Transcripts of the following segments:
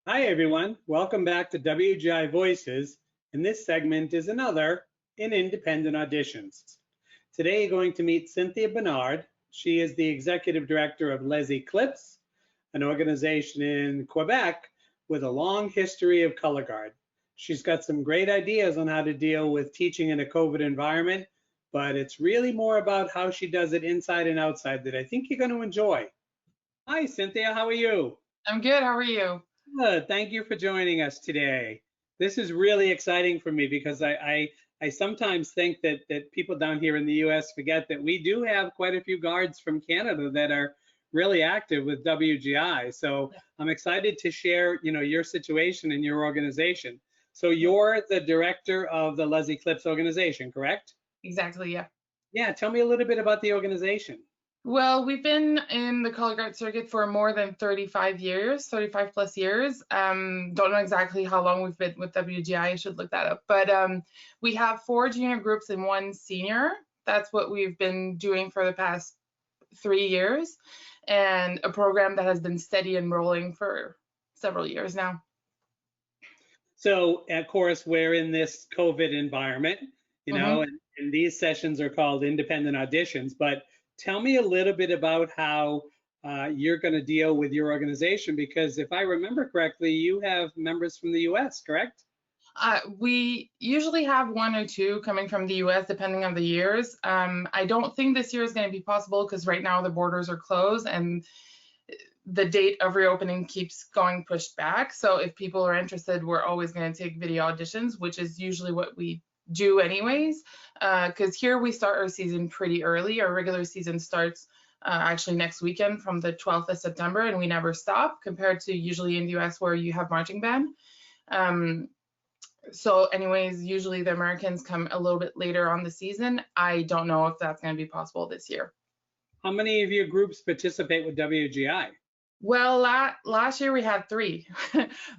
Hi, everyone. Welcome back to WGI Voices, and this segment is another in independent auditions. Today, you're going to meet Cynthia Bernard. She is the executive director of Les Éclipses, an organization in Quebec with a long history of color guard. She's got some great ideas on how to deal with teaching in a COVID environment, but it's really more about how she does it inside and outside that I think you're going to enjoy. Hi, Cynthia. How are you? I'm good. How are you? Good. Thank you for joining us today. This is really exciting for me because I sometimes think that people down here in the US forget that we do have quite a few guards from Canada that are really active with WGI. So Yeah. I'm excited to share, your situation and your organization. So Yeah. you're the director of the Les Eclipse organization, correct? Exactly. Yeah. Yeah, tell me a little bit about the organization. Well, we've been in the color guard circuit for more than 35 years, 35 plus years. Don't know exactly how long we've been with WGI. I should look that up. But we have 4 junior groups and 1 senior. That's what we've been doing for the past 3 years, and a program that has been steady and rolling for several years now. So, of course, we're in this COVID environment, Mm-hmm. and these sessions are called independent auditions. But tell me a little bit about how you're going to deal with your organization, because if I remember correctly, you have members from the US, correct? We usually have 1 or 2 coming from the US, depending on the years. I don't think this year is going to be possible because right now the borders are closed and the date of reopening keeps going pushed back. So if people are interested, we're always going to take video auditions, which is usually what we do anyways. Because here we start our season pretty early. Our regular season starts actually next weekend from the 12th of September, and we never stop compared to usually in the US where you have marching band. So anyways, usually the Americans come a little bit later on the season. I don't know if that's going to be possible this year. How many of your groups participate with WGI? Well, last year we had 3.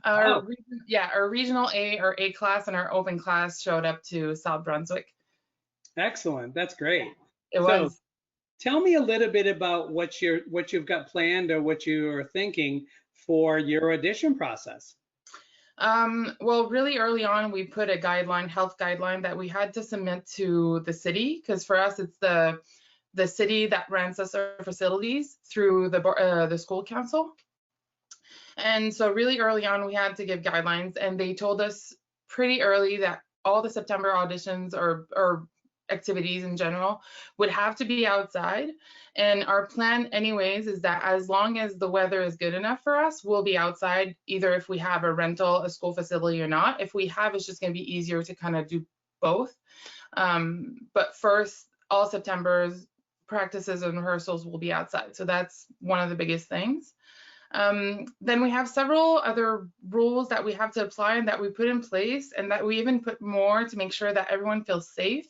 Wow, Our regional A, our A class, and our open class showed up to South Brunswick. excellent. That's great. It So was. tell me a little bit about what you've got planned or what you are thinking for your audition process. Well, really early on, we put a guideline, health guideline that we had to submit to the city because for us, it's the city that rents us our facilities through the school council. And so really early on, we had to give guidelines, and they told us pretty early that all the September auditions or activities in general would have to be outside. And our plan anyways is that as long as the weather is good enough for us, we'll be outside, either if we have a rental, a school facility or not. If we have, it's just going to be easier to kind of do both. But first, all September's practices and rehearsals will be outside. So that's one of the biggest things. Then we have several other rules that we have to apply and that we put in place, and that we even put more to make sure that everyone feels safe.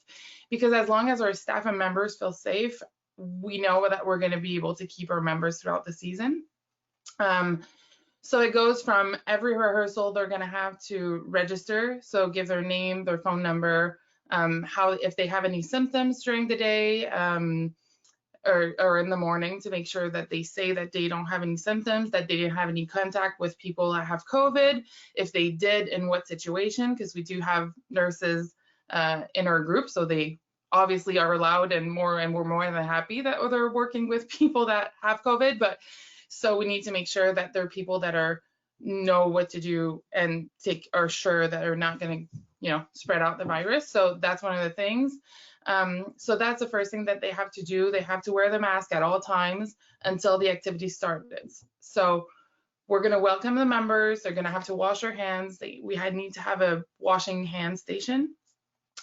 Because as long as our staff and members feel safe, we know that we're going to be able to keep our members throughout the season. So it goes from every rehearsal, they're going to have to register. So give their name, their phone number, if they have any symptoms during the day, or in the morning, to make sure that they say that they don't have any symptoms, that they didn't have any contact with people that have COVID. If they did, in what situation, because we do have nurses in our group, so they obviously are allowed, and we're more than happy that they're working with people that have COVID. But so we need to make sure that they're people that know what to do and are sure that they're not going to spread out the virus. So that's one of the things. So that's the first thing that they have to do. They have to wear the mask at all times until the activity started. So we're going to welcome the members. They're going to have to wash their hands. We need to have a washing hand station.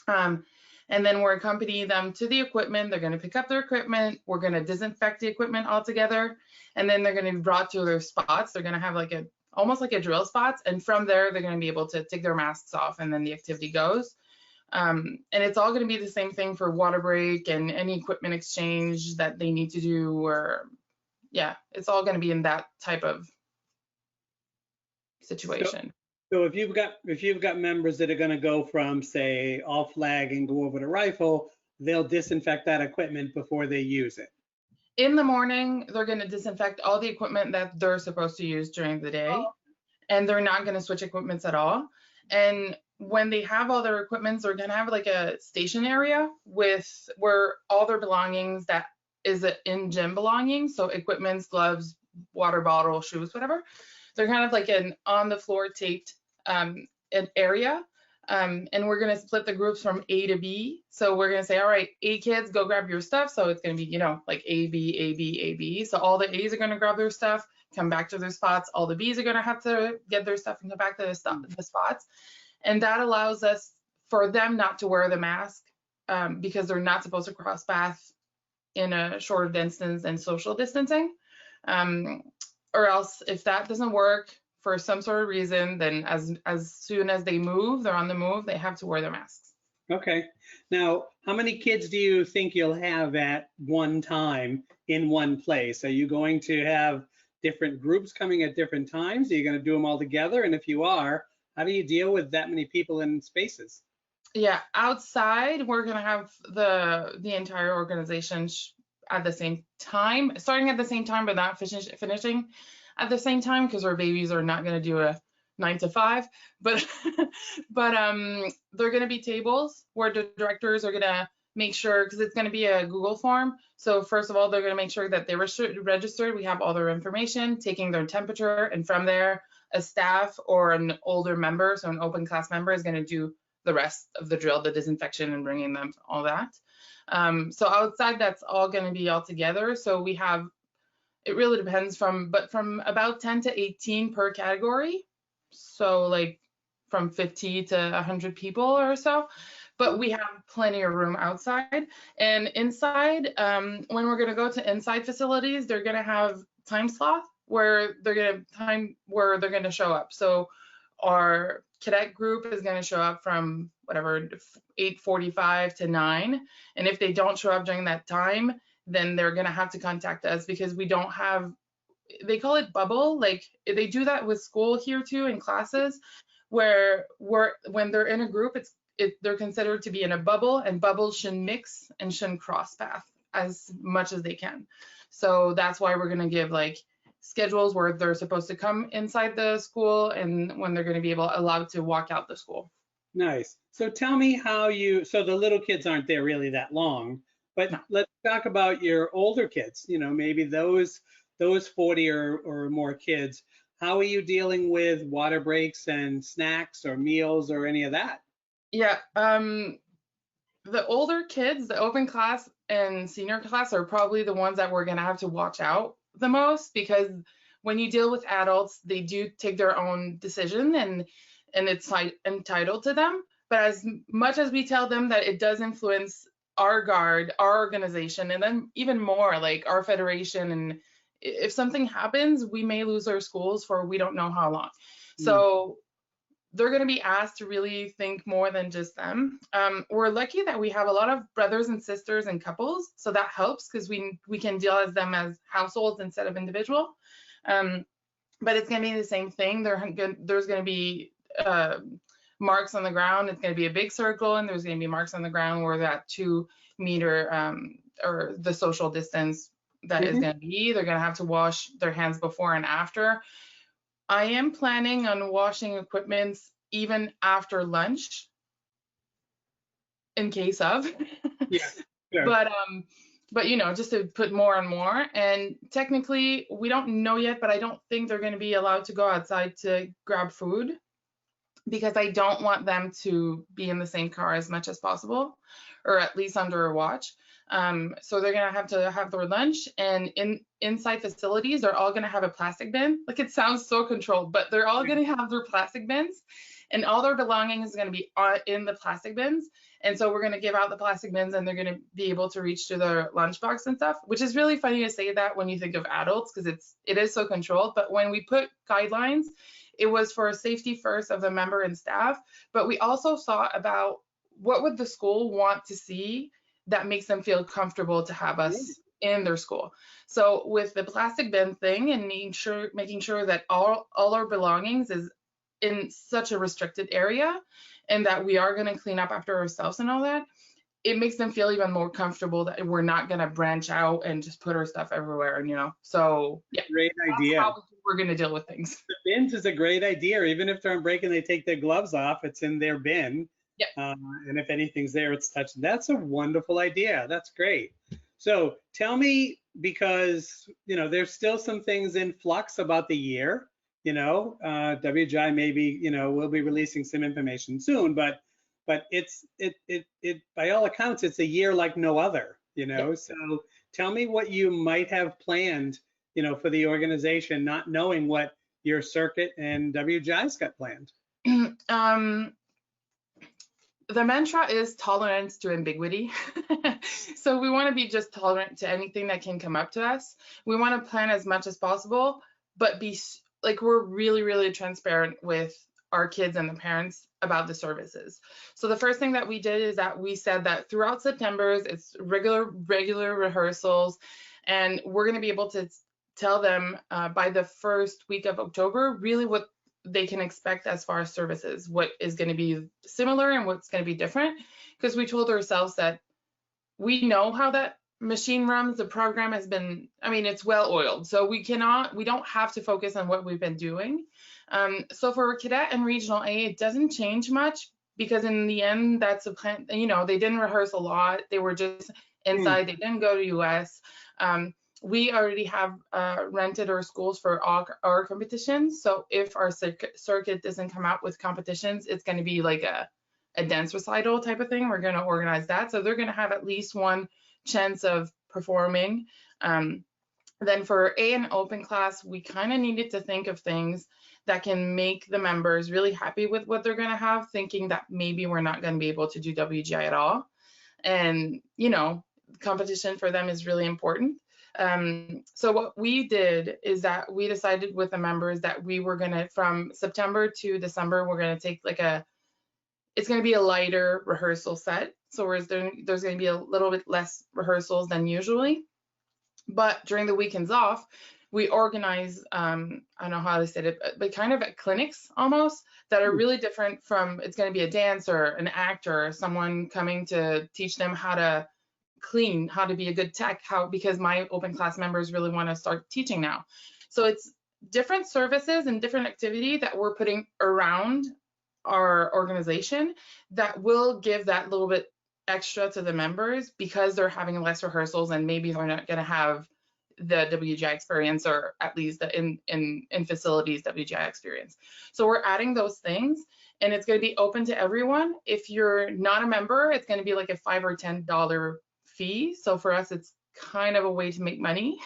And then we're accompanying them to the equipment. They're going to pick up their equipment. We're going to disinfect the equipment altogether. And then they're going to be brought to their spots. They're going to have almost like a drill spots. And from there, they're going to be able to take their masks off, and then the activity goes. And it's all going to be the same thing for water break and any equipment exchange that they need to do, it's all going to be in that type of situation. So if you've got members that are going to go from, say, all flag and go over to rifle, they'll disinfect that equipment before they use it. In the morning, they're going to disinfect all the equipment that they're supposed to use during the day. and they're not going to switch equipments at all. And when they have all their equipments, they're going to have like a station area with where all their belongings that is in gym belongings, so equipments, gloves, water bottle, shoes, whatever. They're kind of like an on the floor taped an area. And we're going to split the groups from A to B. So we're going to say, all right, A kids, go grab your stuff. So it's going to be, you know, like A, B, A, B, A, B. So all the A's are going to grab their stuff, come back to their spots. All the B's are going to have to get their stuff and come back to the spots. And that allows us for them not to wear the mask because they're not supposed to cross paths in a shorter distance than social distancing. Or else if that doesn't work for some sort of reason, then as soon as they move, they're on the move, they have to wear their masks. Okay. Now, how many kids do you think you'll have at one time in one place? Are you going to have different groups coming at different times? Are you going to do them all together? And if you are, how do you deal with that many people in spaces? Yeah, outside, we're going to have the entire organization at the same time, starting at the same time, but not finishing at the same time, because our babies are not going to do a 9 to 5, but they're going to be tables where the directors are going to make sure, because it's going to be a Google form. So first of all, they're going to make sure that they were registered. We have all their information, taking their temperature, and from there, a staff or an older member, so an open class member, is going to do the rest of the drill, the disinfection and bringing them all that. So outside, that's all going to be all together. So we have, it really depends from about 10 to 18 per category. So like from 50 to 100 people or so. But we have plenty of room outside. And inside, when we're going to go to inside facilities, they're going to have time slot where they're going to show up. So our cadet group is going to show up from whatever 8:45 to 9. And if they don't show up during that time, then they're going to have to contact us, because we don't have, they call it bubble. Like they do that with school here too in classes, where when they're in a group, they're considered to be in a bubble, and bubbles should mix and shouldn't cross path as much as they can. So that's why we're going to give like schedules where they're supposed to come inside the school and when they're going to be allowed to walk out the school. Nice. So tell me how so the little kids aren't there really that long, but no. Let's talk about your older kids, you know, maybe those 40 or more kids. How are you dealing with water breaks and snacks or meals or any of that? Yeah, the older kids, the open class and senior class, are probably the ones that we're going to have to watch out the most, because when you deal with adults, they do take their own decision and it's entitled to them. But as much as we tell them that it does influence our guard, our organization, and then even more like our federation, and if something happens, we may lose our schools for we don't know how long. So they're going to be asked to really think more than just them. We're lucky that we have a lot of brothers and sisters and couples, so that helps because we can deal with them as households instead of individual. But it's going to be the same thing. There's going to be marks on the ground. It's going to be a big circle, and there's going to be marks on the ground where that 2 meter or the social distance that is going to be. They're going to have to wash their hands before and after. I am planning on washing equipment even after lunch, in case of. Yeah, sure. But you know, just to put more and more. And technically, we don't know yet, but I don't think they're going to be allowed to go outside to grab food, because I don't want them to be in the same car as much as possible, or at least under a watch. So they're going to have their lunch, and inside facilities, they're all going to have a plastic bin. Like, it sounds so controlled, but they're all going to have their plastic bins, and all their belongings is going to be in the plastic bins. And so we're going to give out the plastic bins, and they're going to be able to reach to their lunchbox and stuff, which is really funny to say that when you think of adults, because it is so controlled. But when we put guidelines, it was for safety first of the member and staff, but we also thought about what would the school want to see that makes them feel comfortable to have us in their school. So with the plastic bin thing and making sure that all our belongings is in such a restricted area, and that we are going to clean up after ourselves and all that, it makes them feel even more comfortable that we're not going to branch out and just put our stuff everywhere. And, you know, so yeah. Great idea. we're going to deal with things. The bins is a great idea. Even if they're on break and they take their gloves off, it's in their bin. Yep. And if anything's there, it's touched. That's a wonderful idea. That's great. So tell me, because, you know, there's still some things in flux about the year. You know, WGI maybe, you know, we'll be releasing some information soon, but it's by all accounts, it's a year like no other, you know. Yep. So tell me what you might have planned, you know, for the organization, not knowing what your circuit and WGI's got planned. The mantra is tolerance to ambiguity. So we want to be just tolerant to anything that can come up to us. We want to plan as much as possible, but be like, we're really, really transparent with our kids and the parents about the services. So the first thing that we did is that we said that throughout September, it's regular rehearsals, and we're going to be able to tell them by the first week of October really what they can expect as far as services, what is going to be similar and what's going to be different, because we told ourselves that we know how that machine runs. The program has been, I mean, it's well oiled, so we don't have to focus on what we've been doing. So for Cadet and Regional A, it doesn't change much, because in the end, that's a plan. You know, they didn't rehearse a lot. They were just inside. They didn't go to US. We already have rented our schools for our competitions. So if our circuit doesn't come out with competitions, it's going to be like a dance recital type of thing. We're going to organize that. So they're going to have at least one chance of performing. Then for A and open class, we kind of needed to think of things that can make the members really happy with what they're going to have, thinking that maybe we're not going to be able to do WGI at all. And, you know, competition for them is really important. So what we did is that we decided with the members that we were going to, from September to December, we're going to take like it's going to be a lighter rehearsal set. So there's going to be a little bit less rehearsals than usually. But during the weekends off, we organize, I don't know how to say it, but kind of at clinics almost that are really different from, it's going to be a dancer, an actor, someone coming to teach them how to clean, how to be a good tech, because my open class members really want to start teaching now. So it's different services and different activity that we're putting around our organization that will give that little bit extra to the members, because they're having less rehearsals and maybe they're not going to have the WGI experience, or at least the in facilities WGI experience. So we're adding those things, and it's going to be open to everyone. If you're not a member, it's going to be like a $5 or $10 fee. So for us, it's kind of a way to make money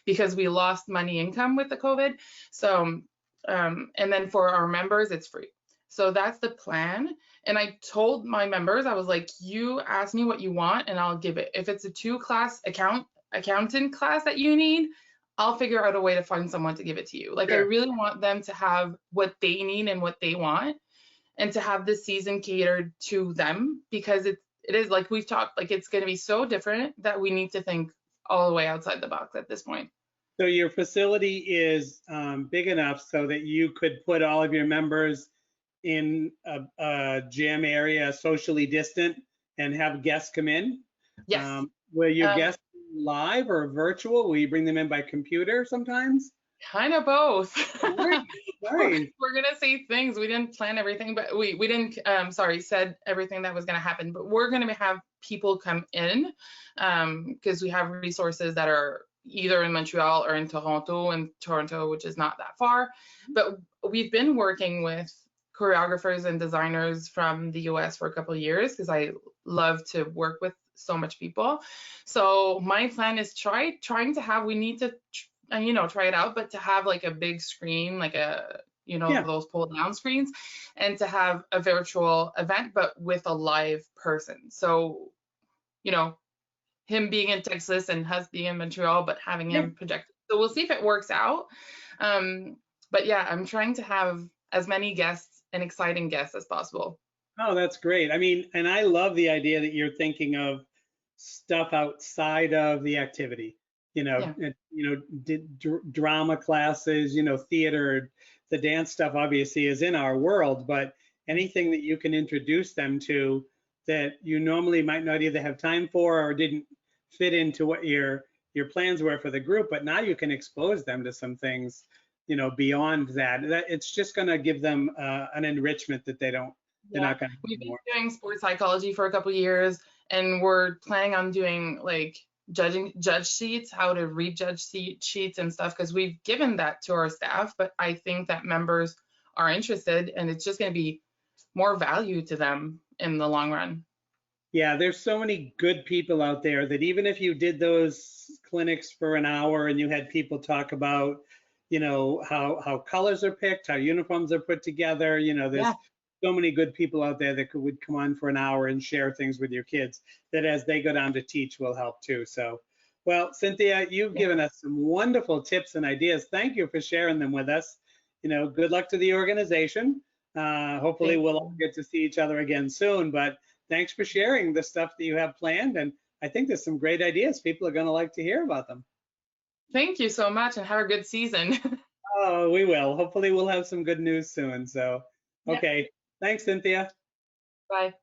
because we lost money income with the COVID. So, and then for our members, it's free. So that's the plan. And I told my members, I was like, you ask me what you want and I'll give it. If it's a 2-class accountant class that you need, I'll figure out a way to find someone to give it to you. Like, sure. I really want them to have what they need and what they want, and to have this season catered to them, because it is, like we've talked, like it's going to be so different that we need to think all the way outside the box at this point. So your facility is big enough so that you could put all of your members in a gym area, socially distant, and have guests come in? Yes. Will your guests be live or virtual? Will you bring them in by computer sometimes? Kind of both. Nice. We're gonna say things. We didn't plan everything, but we didn't said everything that was gonna happen. But we're gonna have people come in because we have resources that are either in Montreal or in Toronto, which is not that far. But we've been working with choreographers and designers from the US for a couple of years, because I love to work with so much people. So my plan is trying to have, we need to try it out, but to have like a big screen, like those pull down screens, and to have a virtual event but with a live person. So him being in Texas and us being in Montreal, but having him projected. So we'll see if it works out. But yeah, I'm trying to have as many guests and exciting guests as possible. Oh, that's great. I mean, and I love the idea that you're thinking of stuff outside of the activity, drama classes, theater, the dance stuff obviously is in our world, but anything that you can introduce them to that you normally might not either have time for or didn't fit into what your plans were for the group, but now you can expose them to some things beyond that. It's just going to give them an enrichment that they're Yeah, not going to we've been more. doing sports psychology for a couple years, and we're planning on doing like judge sheets, how to read judge sheets and stuff, because we've given that to our staff, but I think that members are interested, and it's just going to be more value to them in the long run. Yeah, there's so many good people out there that even if you did those clinics for an hour and you had people talk about, how colors are picked, how uniforms are put together, there's Yeah. so many good people out there that would come on for an hour and share things with your kids that as they go down to teach will help too. So, well, Cynthia, you've given us some wonderful tips and ideas. Thank you for sharing them with us. Good luck to the organization. Hopefully we'll all get to see each other again soon, but thanks for sharing the stuff that you have planned. And I think there's some great ideas. People are going to like to hear about them. Thank you so much, and have a good season. Oh, we will. Hopefully we'll have some good news soon. So, okay. Thanks, Cynthia. Bye.